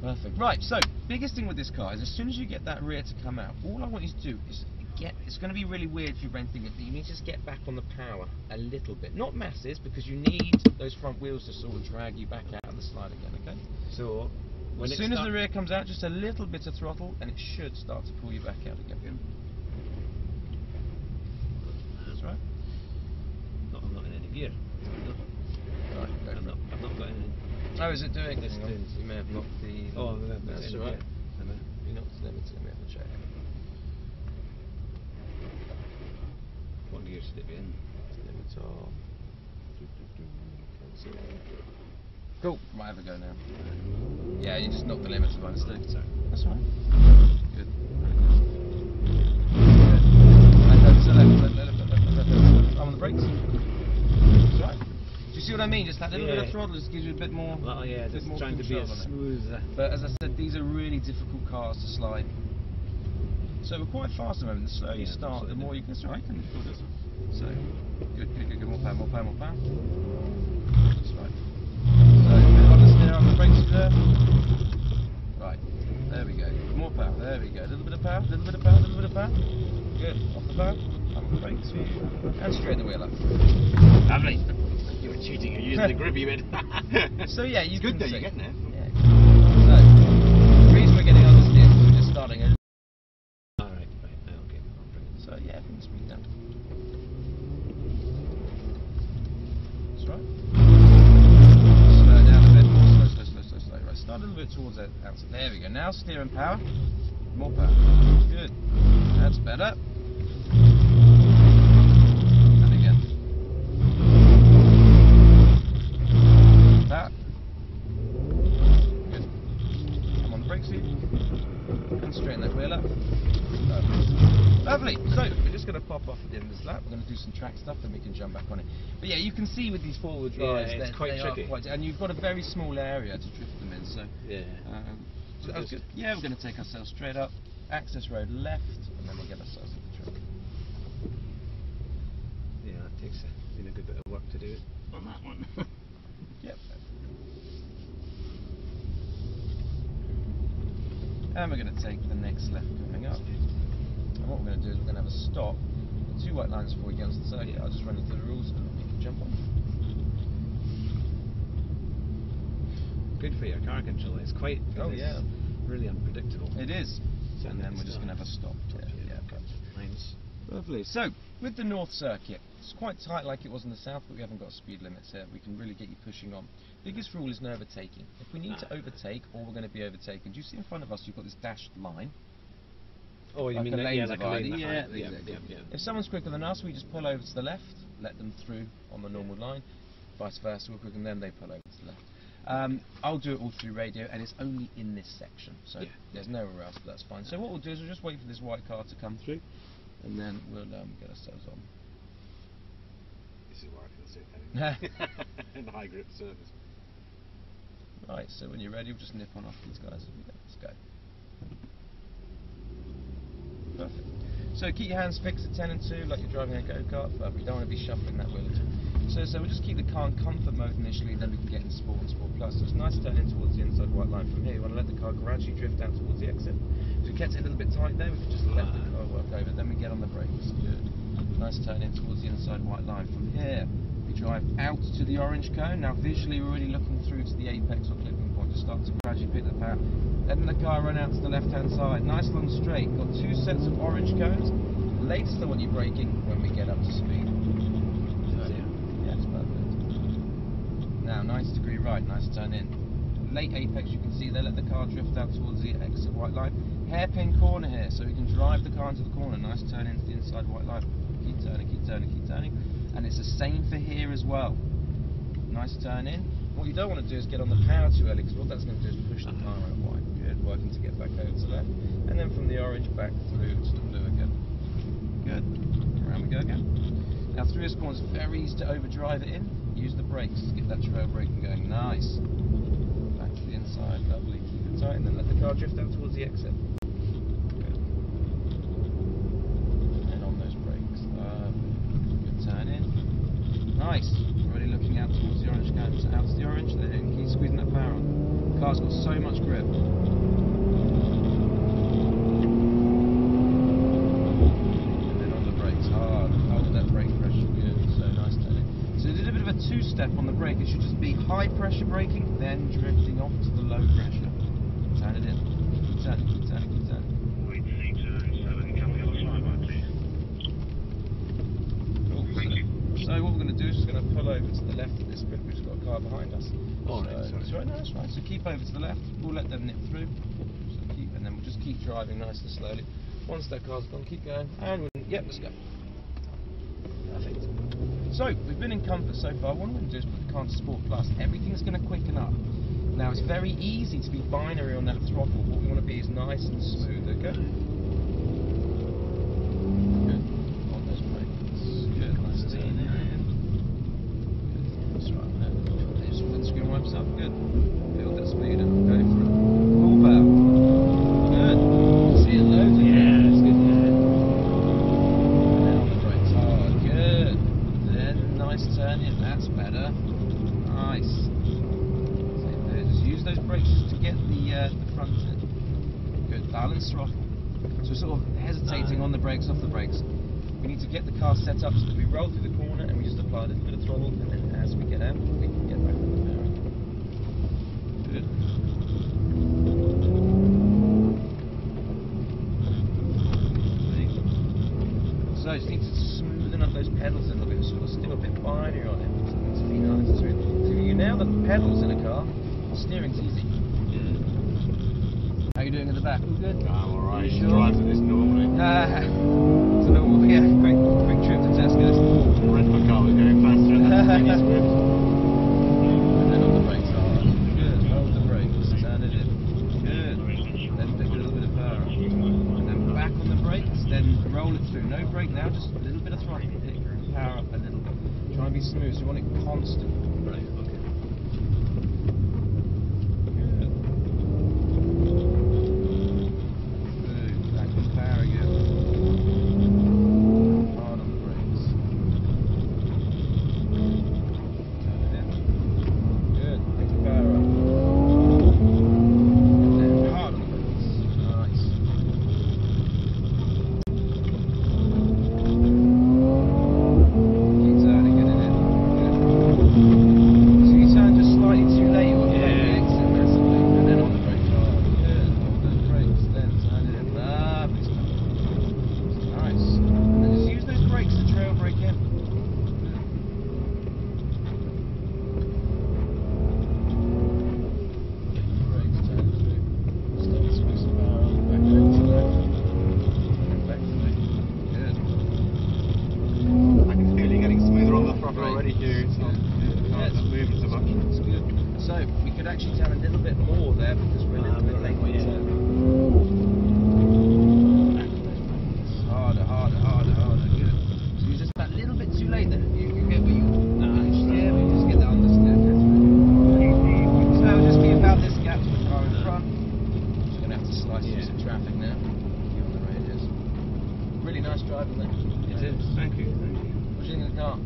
Perfect. Right, so, biggest thing with this car is as soon as you get that rear to come out, all I want you to do is it's going to be really weird if you're renting it, but you need to just get back on the power a little bit. Not masses, because you need those front wheels to sort of drag you back out of the slide again, okay? So, as soon as the rear comes out, just a little bit of throttle, and it should start to pull you back out again. That's right. I'm not in any gear. Right, I've not got any. Oh, is it doing this? Hang on. You may have knocked the... Oh, that's all right. You knocked the limiter, let me have a check. What gear should it be in? Limiter... Cool, might have a go now. Yeah, you just knocked the limiter by mistake. Sorry. That's all right. Good. And go to the left. I'm on the brakes. That's right. Do you see what I mean? Just that little bit of Yeah. throttle just gives you a bit more. Well, yeah, bit just more trying to be control as on it. smooth. But as I said, these are really difficult cars to slide. So we're quite fast at the moment. The slower you Yeah, start, the absolutely. more you can. Sorry, I can record this. So good. More power. That's right. So a bit on the steer, on the brakes there. Right. There we go. More power. There we go. A little bit of power. Good. Off the power. On the brakes. And straight the wheel up. Lovely. You were cheating. You're using the grippy bit. So yeah, you It's good can though. see. You're getting there. Yeah. So the reason we're getting on the steer is we're just starting a. Alright, okay. So yeah, bring the speed down. That's right. Slow down a bit more. Slow. Right, start a little bit towards the outside. There we go. Now steer and power. More power. Good. That's better. And again. That. Good. Come on the brake seat. And straighten that wheel up. Lovely. So we're just going to pop off at the end of this lap. We're going to do some track stuff, then we can jump back on it. But yeah, you can see with these four-wheel drives, it's quite tricky. and you've got a very small area to drift them in. So Yeah. so that's good. Yeah, we're going to take ourselves straight up, access road left, and then we'll get ourselves to the track. Yeah, it takes a good bit of work to do it on that one. Yep. And we're going to take the next left coming up. And what we're going to do is we're going to have a stop. The 2 white lines before we get onto the circuit. I'll just run you through the rules and then you can jump on. Good for your car control. It's quite. Oh, it's yeah. Really unpredictable. It is. So And then we're just going to have a stop. Yeah. Lines. Lovely. So, with the North Circuit, it's quite tight like it was in the South, but we haven't got speed limits here. We can really get you pushing on. Biggest rule is no overtaking. If we need to overtake, or we're going to be overtaken, do you see in front of us you've got this dashed line? Oh, you Like mean a lane like a divider. lane Yeah, divider. exactly. If someone's quicker than us, we just pull over to the left, let them through on the normal line. Vice versa, we're quicker than them, they pull over to the left. I'll do it all through radio, and it's only in this section, so there's nowhere else, but that's fine. So what we'll do is we'll just wait for this white car to come through, and then we'll get ourselves on. This is where I can sit. In the high grip surface. Right, so when you're ready, we'll just nip on off these guys. Let's go. Perfect. So keep your hands fixed at 10 and 2 like you're driving a go-kart, but we don't want to be shuffling that wheel at all. So we'll just keep the car in comfort mode initially, then we can get in Sport and Sport Plus. So it's nice turning towards the inside white line from here. You want to let the car gradually drift out towards the exit. If we kept it a little bit tight there, we could just let the car work over, then we get on the brakes. Good. Nice turn in towards the inside white line. From here, we drive out to the orange cone. Now visually we're already looking through to the apex or clipping point. Just start to gradually pick the power. Letting the car run out to the left hand side. Nice long straight. Got 2 sets of orange cones. Latest I want you braking when we get up to speed. Yeah, it's perfect. Now 90 degree right, nice turn in. Late apex you can see there, let the car drift out towards the exit white line. Hairpin corner here, so we can drive the car into the corner. Nice turn into the inside white line. Keep turning. And it's the same for here as well. Nice turn in. What you don't want to do is get on the power too early, because what that's going to do is push the car out wide. Good, working to get back over to left. And then from the orange back through to the blue again. Good. Around we go again. Now through this corner, it's very easy to overdrive it in. Use the brakes to get that trail braking going. Nice. Back to the inside, lovely. Keep it tight, and then let the car drift out towards the exit. Good. And on those brakes. Good turn in. Nice. Already looking out towards the orange cone. So out to the orange, then keep squeezing that power on. The car's got so much grip. A 2-step on the brake. It should just be high pressure braking, then drifting off to the low pressure. Turn it in. Keep turning. Wait, C2 come the other side, right, please. Cool. So what we're going to do is just going to pull over to the left of this bit. We've just got a car behind us. Oh, so, sorry. that's right. No, that's right. So keep over to the left. We'll let them nip through. So and then we'll just keep driving nice and slowly. Once that car's gone, keep going. And yep, let's go. Perfect. So, we've been in comfort so far. What I'm going to do is put the car into Sport Plus. Everything's going to quicken up. Now, it's very easy to be binary on that throttle. What we want to be is nice and smooth, okay? Good. On those brakes. Good. Nice turn in. Good. That's right. the front end. Good, balance throttle. So we're sort of hesitating on the brakes, off the brakes. We need to get the car set up so that we roll through the corner and we just apply a little bit of throttle, and then as we get out, we can get back on the power. Good. So just need to smoothen up those pedals a little bit, so we're still a bit binary on it. It's really nice and smooth. So if you nail the pedals in a car, steering's easy. How are you doing at the back? All good? I'm alright. You sure? Drives at this normally. It's a normal, yeah, quick trip to Tesco's. The rental car was going faster and that's really swift. And then on the brakes, good, hold the brakes, turn it in. Good. Then take a little bit of power up. And then back on the brakes, then roll it through. No brake now, just a little bit of throttle. Hit your power up a little bit. Try and be smooth, so you want it constant. Right, okay.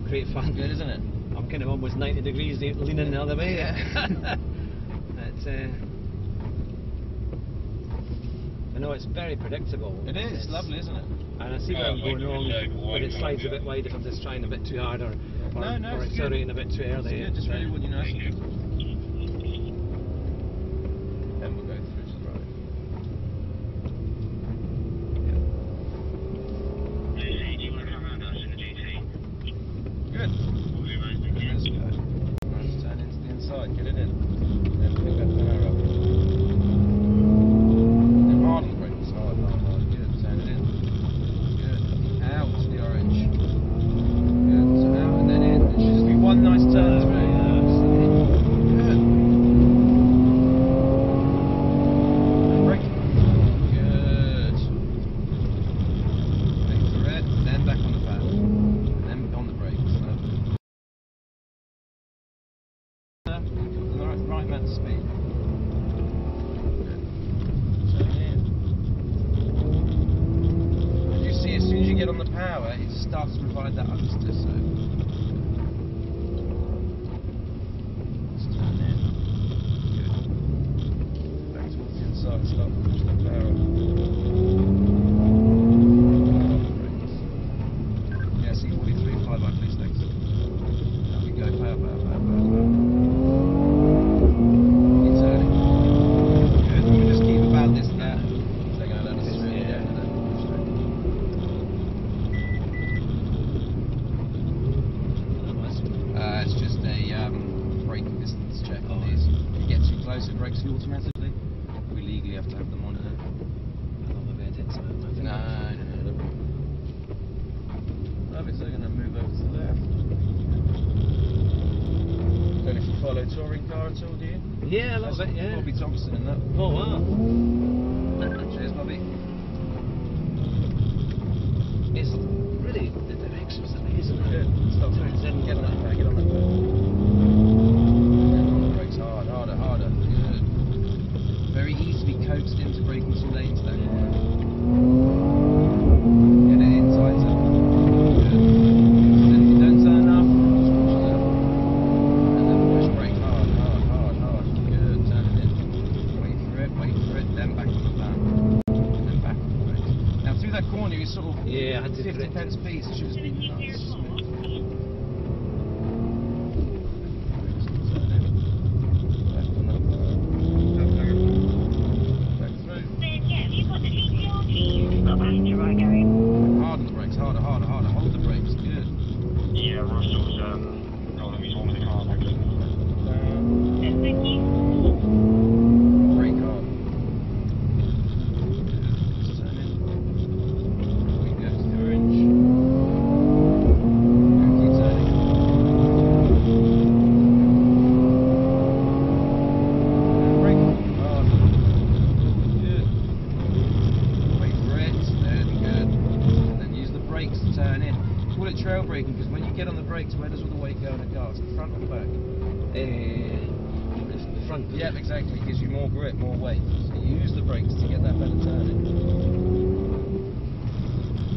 Great fun. Good, isn't it? I'm kind of almost 90 degrees leaning the other way. Yeah. I know it's very predictable. It is. It's lovely, isn't it? And I see where I'm going wrong when it slides a bit wide if I'm just trying a bit too hard or accelerating a bit too early. It's good, just really what you know. Then we'll go through to the right. Good. Let's go. Nice, turn into the inside, get it in. Then pick that power up. Then hard on the brakes, hard. Good, turn it in. Good. Out to the orange. Good, so out and then in. It should just be one nice turn through. Good. And brake. Good. Brake to red, then back on the paddle. And then on the brakes. Right amount of speed. Good. Turn in. As you see, as soon as you get on the power, it starts to provide that understeer. So let's turn in. Good. Back towards the inside. Start to push the power up. Yeah, C43, flyby, please, thanks. There we go. Power. It's just a braking distance check on these. If you get too close, it brakes you automatically. We legally have to have them on here. No. Perfect, so I'm going to move over to the left. Don't know if you follow touring car at all, do you? Yeah, a little bit, yeah. Bobby Thompson in that. Oh, wow. Cheers, Bobby. It's really, the direction's amazing. Good. Stop doing it. Get on that back, get on that back. And on the brakes, harder. Good. Very easily coaxed into braking too late into that corner. Get it in tighter. Good. Then if you don't turn up, just push it up. And then push brake hard. Good. Turn it in. Wait for it. you sort of Yeah, I had to 50 pence piece. It should have been nice. Hard on the brakes, harder, harder, harder. Hold the brakes, good. Yeah, Russell's rolling me one of the car brakes. Brake hard. Turn in. We go to the orange. And keep turning. And brake hard. Good. Wait for it. Then good. And then use the brakes to turn in. Call it trail braking because when you get on the brakes, where does all the weight go in a car? It's the front or the back? It's the front. Yeah, exactly. It gives you more grip, more weight. So you use the brakes to get that better turning.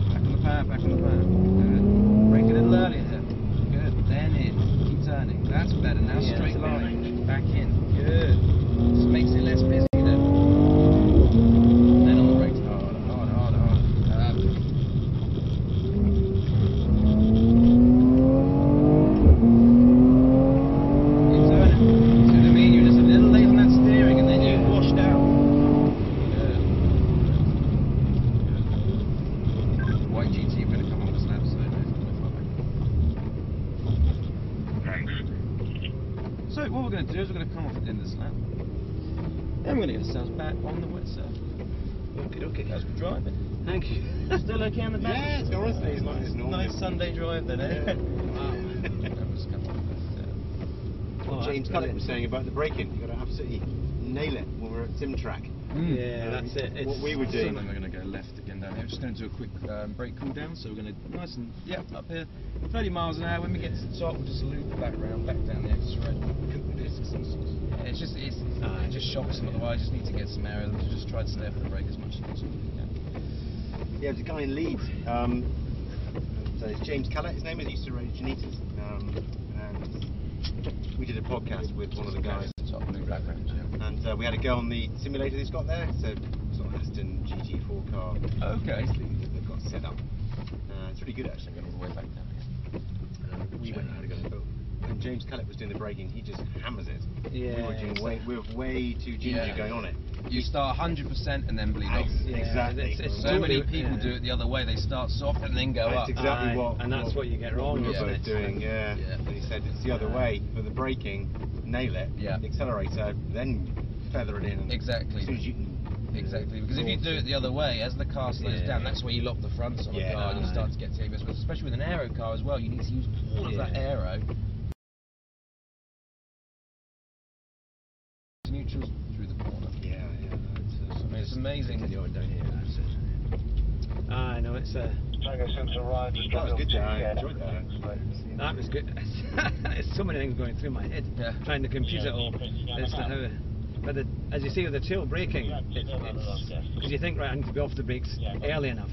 Back on the power, back on the power. Good. Brake a little earlier here. Good. Then in. Keep turning. That's better. Now Yeah, straight that's better. line. Back in. Good. Just makes it less busy then. Then on the brakes. Harder, harder, harder, harder. Keep turning. See what I mean? You're just a little late on that steering and then you're washed out. Good. Good. White GT, we're going to come off this lap, so Thanks. So what we're going to do is we're going to come off at the end of this lap. And we're going to get ourselves back on the wet surface. Okay. As we drive it. Thank you. Still okay on the back? Yeah, it's honestly, it's like it's normal. Nice Sunday drive then, eh? Yeah. Wow. That was kind of Oh, James that's Fletcher was brilliant. saying about the braking. You've got to absolutely nail it when we're at sim track. Yeah, that's it. It's What we were So doing. then we're going to go left again down here. We're just going to do a quick brake cool down. So we're going to nice and up here, 30 miles an hour. When we get to the top, we'll just loop back around, back down the extra road. Yeah, it just shocks them. Otherwise, you just need to get some air in them to just try to stay off the brake as much as possible. Yeah, there's a guy in Leeds. So it's James Fletcher, his name is. He used to race Janitas. And we did a podcast with one of the guys. Top loop back around. Yeah. And we had a go on the simulator he's got there. It's a sort of Aston GT4 car. Okay. Basically, that they've got set up. It's really good actually. All the way back down here. We went and had a go. But when James Fletcher was doing the braking, he just hammers it. Yeah, we were way too ginger going on it. You start 100% and then bleed off. Yeah, Exactly. it's So many totally- people yeah. do it the other way. They start soft and then go That's up. exactly Aye, what. and that's what you get wrong, We were isn't both it? doing, yeah. Yeah. And he said it's the other way for the braking. Nail it. Yeah. Accelerator, then feather it in. And Exactly. As soon as you can. Exactly, because if you do it the other way, as the car slows down, that's where you lock the fronts on Yeah. a car and you start to get tailwinds. But especially with an aero car as well, you need to use all of that aero. Neutrals through the corner. Yeah. I mean, it's amazing. Continue on down here. That's it. I know it's Tango Sims arrived. That was good, I enjoyed that. that was good. There's so many things going through my head trying to compute it all. It's but as you see with the tail braking, it's because you think, right, I need to be off the brakes early enough,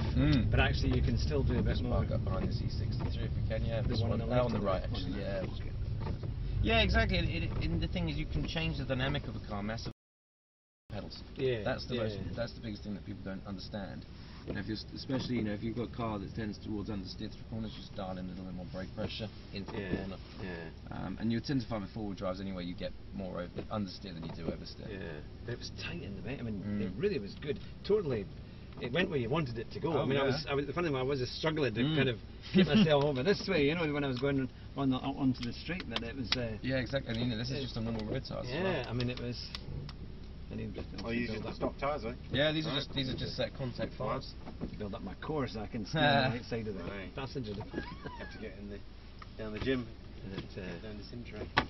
but actually you can still do a bit more. Park up behind the C63 if we can, yeah. This one one on the on left the or the right, right? actually, yeah. Yeah, exactly. And the thing is, you can change the dynamic of a car massively. Pedals. Yeah, That's the yeah. that's the biggest thing that people don't understand. And if you're especially if you've got a car that tends towards understeer through corners, just dial in a little bit more brake pressure into the corner. And you tend to find with four-wheel drives anyway, you get more understeer than you do oversteer. Yeah, but it was tight in the bit. I mean, it really was good. Totally, it went where you wanted it to go. Oh, I mean, yeah. the funny thing, I was just struggling to kind of get myself over this way. You know, when I was going onto the straight, but it was. Yeah, exactly. And this is just a normal road tires. Yeah, I mean, it was. I need to Oh, you used the stock tyres, right? Yeah, these are just set contact fives. build up my core so I can stay on the right side of the Right. passenger. Have to get down the gym, down the sim track.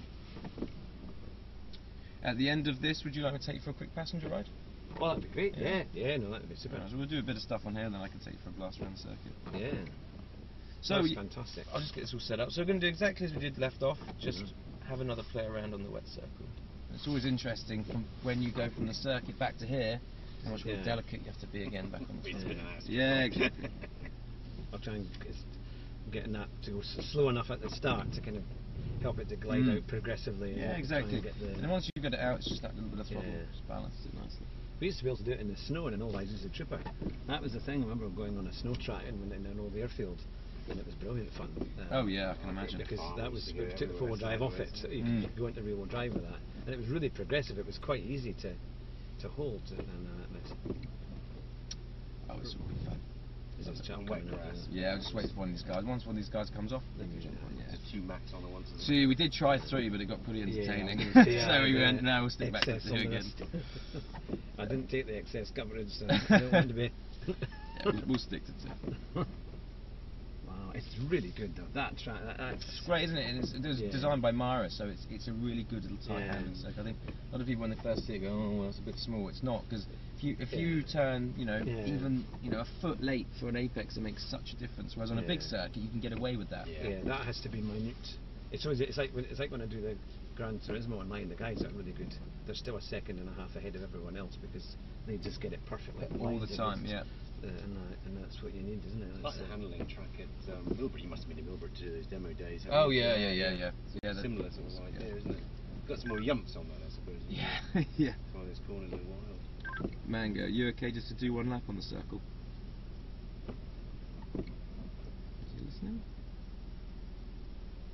At the end of this, would you like me to take you for a quick passenger ride? Well, that'd be great. Yeah. Yeah, no, that'd be super. So we'll do a bit of stuff on here, then I can take you for a blast around the circuit. Yeah. So That's fantastic. I'll just get this all set up. So we're going to do exactly as we did left off, just have another play around on the wet circle. It's always interesting from when you go from the circuit back to here, how much more delicate you have to be again back on the circuit. Yeah, exactly. I'll try and get that to go slow enough at the start to kind of help it to glide out progressively. Yeah, and exactly. try and get the, And once you get it out, it's just that little bit of throttle, Yeah. just balance it nicely. we used to be able to do it in the snow in an old Isuzu Trooper. That was the thing. I remember going on a snow track in an old airfield, and it was brilliant fun. Oh yeah, I can imagine. Because that was, to we go took the everywhere four-wheel drive off it, sideways. so you could go into rear-wheel drive with that, and it was really progressive. It was quite easy to hold, Oh, it's all good fun. Is this chap And coming wet up? grass. Yeah, I'll just wait for one of these guys. Once one of these guys comes off, then we jump on. Yeah. Just 2 max on the ones. See, we did try 3, but it got pretty entertaining. Yeah, So we yeah, went, no, we'll stick back to excess 2 on the again. rest. I didn't take the excess coverage, so I don't want to be. Yeah, we'll stick to 2. Wow, it's really good though. That track, that's It's great, isn't it? And it was Yeah. designed by Mara, so it's a really good little tight Yeah. handling circuit. I think a lot of people when they first see it go, oh, well, it's a bit small. It's not, because if you Yeah. turn, you know, Yeah. even a foot late for an apex, it makes such a difference. Whereas on a big Yeah. circuit, you can get away with that. Yeah, that has to be minute. It's like when I do the Gran Turismo online, the guys are really good. They're still a second and a half ahead of everyone else because they just get it perfectly. All the aligned time, against, yeah. And that's what you need, isn't it? Like the handling track at Milbury. You must have been in Milbury to those demo days. haven't Oh you? yeah. Yeah, Similar sort of idea, isn't it? Got some more yumps on that, I suppose. isn't Yeah, it? yeah. Some of those corners are wild. Mango, you okay just to do one lap on the circle? Is he listening?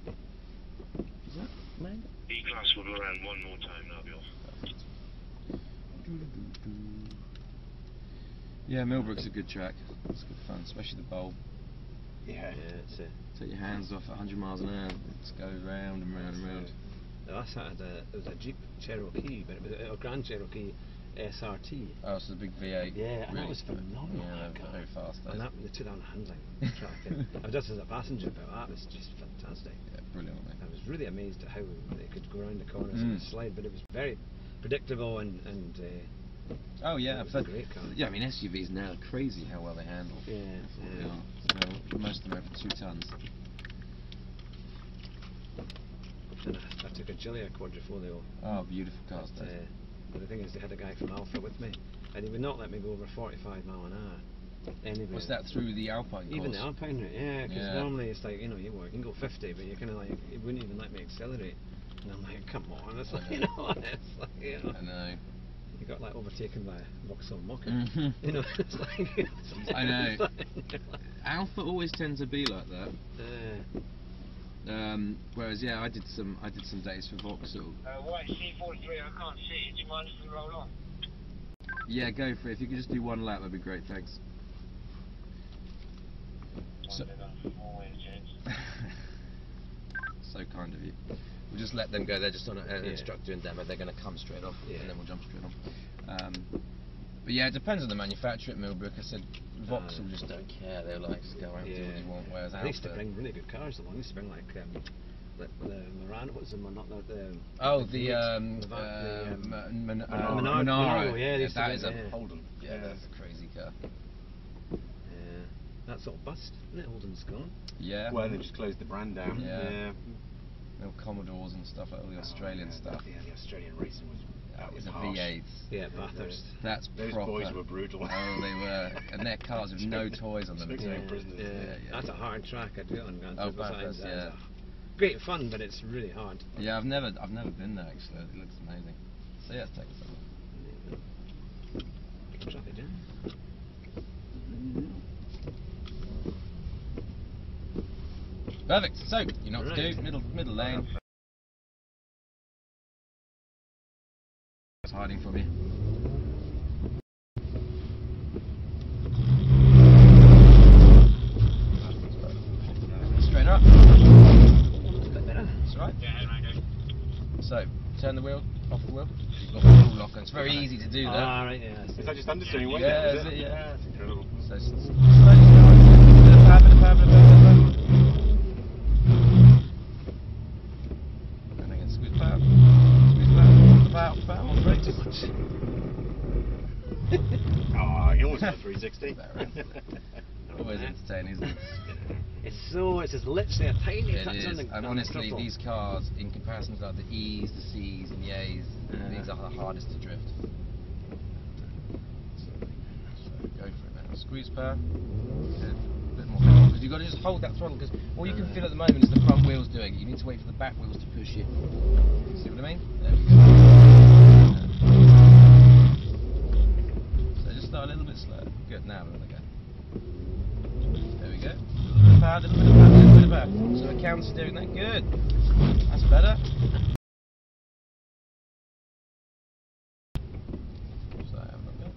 Is that Mango? E-Class will go around one more time, that'll be off. Yeah, Millbrook's a good track. It's good fun, especially the bowl. Yeah. it's Take your hands off at 100 miles an hour. Just go round and round and round. last time there was a Jeep Cherokee, but it was a Grand Cherokee SRT. Oh, so the big V8. Yeah, and that really was phenomenal. Yeah, that they're car. very fast. And that, the two-down handling track. And I was just as a passenger, but that was just fantastic. Yeah, brilliant, mate. I was really amazed at how they could go around the corners and slide, but it was very predictable and Oh yeah, it was but a great car. yeah, I mean SUVs now are crazy how well they handle. Yeah, That's what they yeah. are. So most of them are over 2 tons. And I took a Giulia Quadrifoglio. Oh, beautiful cars. But, but the thing is, they had a guy from Alpha with me, and he would not let me go over 45 mile an hour. Anyway. Was that through the Alpine course? Even the Alpine route, yeah, because Yeah. normally it's like, you can go 50, but you're kind of like, it wouldn't even let me accelerate. And I'm like, come on, it's like, it's like, I know. You got like overtaken by a Vauxhall Mocha. Mhm. It's like, I know. it's like, Alpha always tends to be like that. uh, Whereas yeah, I did some days for Vauxhall. White C43, I can't see it. Do you mind if we roll on? Yeah, go for it. If you could just do one lap, that'd be great. Thanks. So, so kind of you. We'll just let them go. They're just on an Yeah. instructor and demo. They're going to come straight off, Yeah. and then we'll jump straight on. But yeah, it depends on the manufacturer. At Millbrook, I said Vauxhall just don't care. They'll like just go out and do what you want. Whereas they used to Alpha, bring really good cars along. They used to bring like the Murano, what's the Monaro? Monaro. Yeah, they used to that bring- is a yeah. Holden. Yeah, that's a crazy car. Yeah, that sort of bust, isn't it? Holden's gone. Yeah. Well, they just closed the brand down. Yeah. Little Commodores and stuff, like all the Australian Oh, yeah, stuff. Yeah, the Australian racing was That was the harsh. V8s. Yeah, Bathurst. That's Those proper. boys were brutal. Oh, they were. And their cars with no toys on them. Took as their well. own prisoners. Yeah. That's a hard track. I do it on Grand Oh, Turismo Bathurst, signs. yeah. Great fun, but it's really hard. Yeah, I've never been there actually. It looks amazing. So yeah, let's take us over. Traffic jam. Perfect. So you know what to Right. do. Middle lane. It's hiding from you. Straighten up. That's right. So turn the wheel, off the wheel. You've got the wheel lock, and it's very easy to do that. Ah, right, yeah. I see. Is that just understeering? wasn't Yeah, it? that's it, yeah. That's incredible. So slowly start. Bit of power, bit of power, bit of power, bit of power. And again, squeeze power, on the brakes. Oh, you almost got 360. Always entertaining, isn't it? It's just literally a tiny It touch is, on the and on honestly, the throttle. these cars, in comparison to like the E's, the C's, and the A's, these are the hardest to drift. So go for it now. Squeeze power. Good. A bit more power. because you've got to just hold that throttle, because all you can feel at the moment is the front wheels doing it. You need to wait for the back wheels to push you. See what I mean? There we go. So just start a little bit slower. Good, now we're going to go. There we go. A little bit of power, a little bit of power, a little bit of power. So the counter steering that, good. That's better. So I have a look.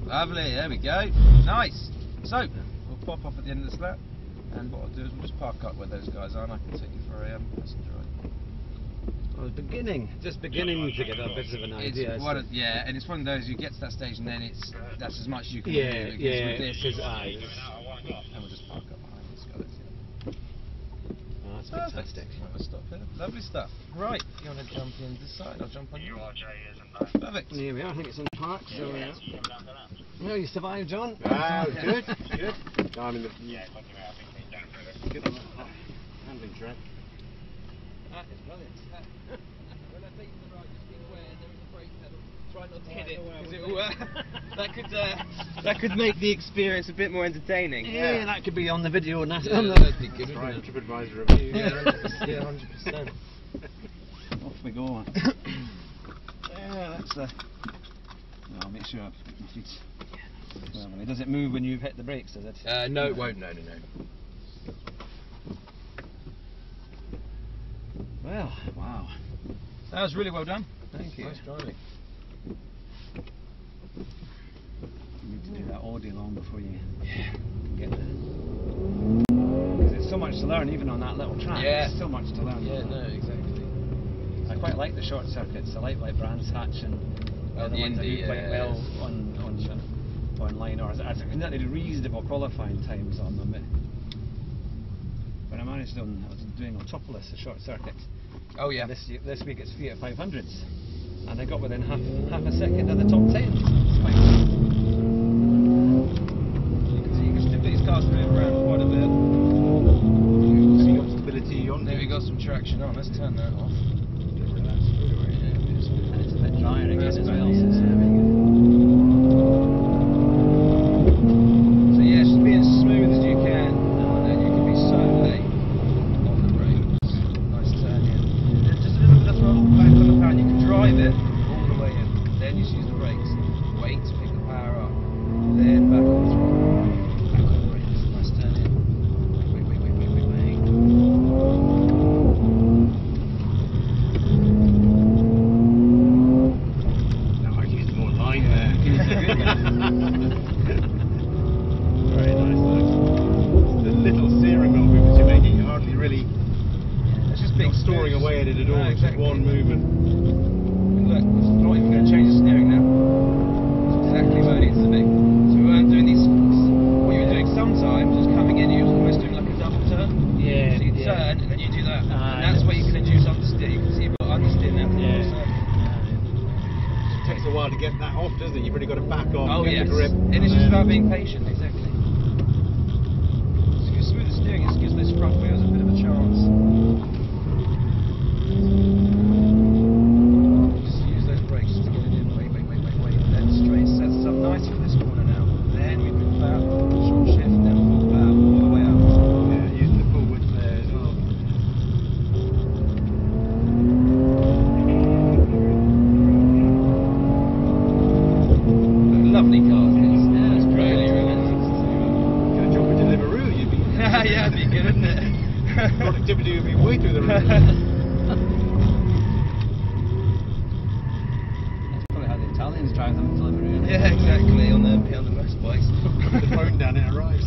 Lovely, there we go. Nice. So, we'll pop off at the end of this lap, and what I'll do is we'll just park up where those guys are, and I can take you for a passenger ride. I was just beginning to get a bit of an idea. Yeah, and it's one of those, you get to that stage and then that's as much as you can Yeah, do. yeah, With this, it is, aye. and we'll just park up behind these guys. Oh, that's fantastic. Right, we'll stop here. Lovely stuff. Right, if you want to jump in this side, I'll jump on you. Perfect. Here we are, I think it's in park, so we are. No, you survived, John. Ah, good, good. No, I'm in the good handling track. That is brilliant. When I take you to the right, just be aware there is a brake pedal. Try not to hit it, because it will, that could make the experience a bit more entertaining. Yeah, that could be on the video and that's that'd be good. Right, TripAdvisor review. Yeah, 100%. Off we go. Yeah, that's No, I'll make sure my feet's... Well, does it move when you've hit the brakes, does it? no, it won't, no. Well, wow. That was really well done. Thank you. Nice driving. You need to do that all day long before you get there. Because there's so much to learn, even on that little track. Yeah. There's so much to learn. Yeah, no, exactly. I quite like the short circuits. I like Brands Hatch and the ones that do quite well online, or I did reasonable qualifying times on them. But I managed I was doing Autopolis, a short circuit. Oh yeah. This week it's Fiat 500s, and I got within half a second of the top 10. It's quite good. You can see you can strip these cars to move around quite a bit. Have you got stability on? There we got some traction on. Let's turn that off. And it's a bit drier again as well. So yeah, just be as smooth as you can, and then you can be so late on the brakes. Nice turn in. Just a little bit of throttle back on the power, and you can drive it all the way in. Then you just use the brakes. Wait to pick the power up. Then back on the throttle. Back on the brakes. Nice turn in. Wait. No, I used more line there. Very nice. The little steering wheel movements you're making, you're hardly really It's just being storing smooth. away at it at all. No, It's just exactly. one movement. Look, I'm not even going to change the steering now. It's exactly where it needs to be. So we weren't doing these. What you were doing sometimes is coming in, you were almost doing like a double turn. Yeah, So you yeah. turn and then you do that. Ah, And that's where you can induce understeer. You can see you've got understeer now. Yeah. It takes a while to get that off, doesn't it? You've really got to back off, Oh get yes. the grip. And it's just about being patient, exactly. So if you're smooth the steering, it gives those front wheels a bit of a chance. Just use those brakes just to get it in. Wait. Then straight sets us up nicely for this corner now. Then we move back, short shift, then full power all the way out. Yeah, using the forward there as well. Lovely cars. It's really nice. Get a job with Deliveroo, you'd be. Yeah, it'd be good, wouldn't it? Productivity would be way through the roof. That's probably how the Italians drive them to Deliveroo. Yeah, exactly. On the motorbikes. Put the phone down, it arrives.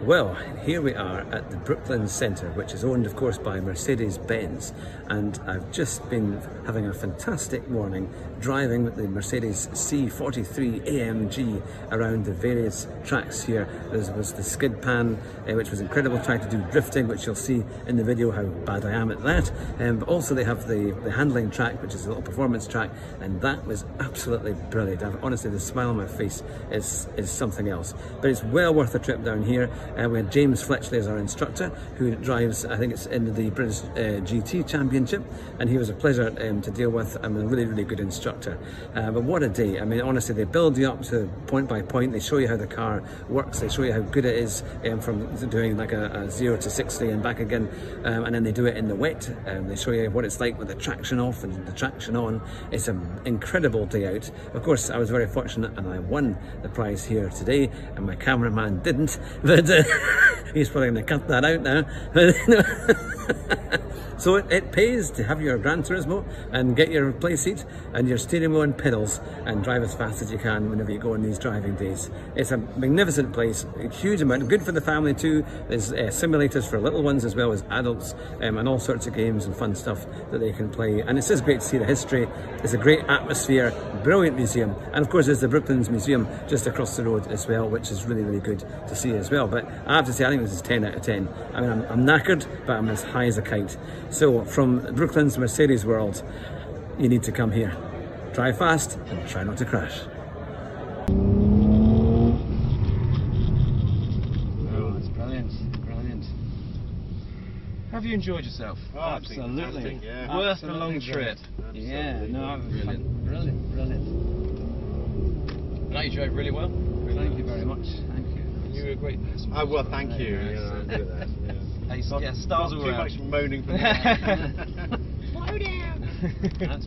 Well, here we are at the Brooklands Centre, which is owned of course by Mercedes-Benz, and I've just been having a fantastic morning driving with the Mercedes C43 AMG around the various tracks here. There was the skid pan, which was incredible, trying to do drifting, which you'll see in the video how bad I am at that, but also they have the handling track, which is a little performance track, and that was absolutely brilliant. Honestly, the smile on my face is something else, but it's well worth a trip down here. We had James Fletcher as our instructor, who drives, I think it's in the British GT Championship, and he was a pleasure to deal with, and a really, really good instructor. But what a day. I mean, honestly, they build you up to point by point. They show you how the car works, they show you how good it is from doing like a 0 to 60 and back again, and then they do it in the wet. They show you what it's like with the traction off and the traction on. It's an incredible day out. Of course, I was very fortunate and I won the prize here today, and my cameraman didn't, but he's probably going to cut that out now. So it pays to have your Gran Turismo and get your play seat and your steering wheel and pedals and drive as fast as you can whenever you go on these driving days. It's a magnificent place, a huge amount, good for the family too. There's simulators for little ones as well as adults, and all sorts of games and fun stuff that they can play. And it's just great to see the history. It's a great atmosphere, brilliant museum, and of course there's the Brooklands Museum just across the road as well, which is really, really good to see as well. But I have to say, I think this is 10 out of 10. I mean, I'm knackered, but I'm as high as a kite. So from Brooklands Mercedes World, you need to come here. Drive fast and try not to crash. Oh, that's brilliant, brilliant. Have you enjoyed yourself? Oh, Absolutely. Yeah. Worth the long trip. Yeah, no, Brilliant. brilliant, brilliant. No, you drove really well. Thank you very much. Thank you. You were a great person. Oh, well, thank you. Very nice. Yeah, look at that, yeah. Hey, Not- yeah, stars not all too around. much moaning from me. Slow down. That's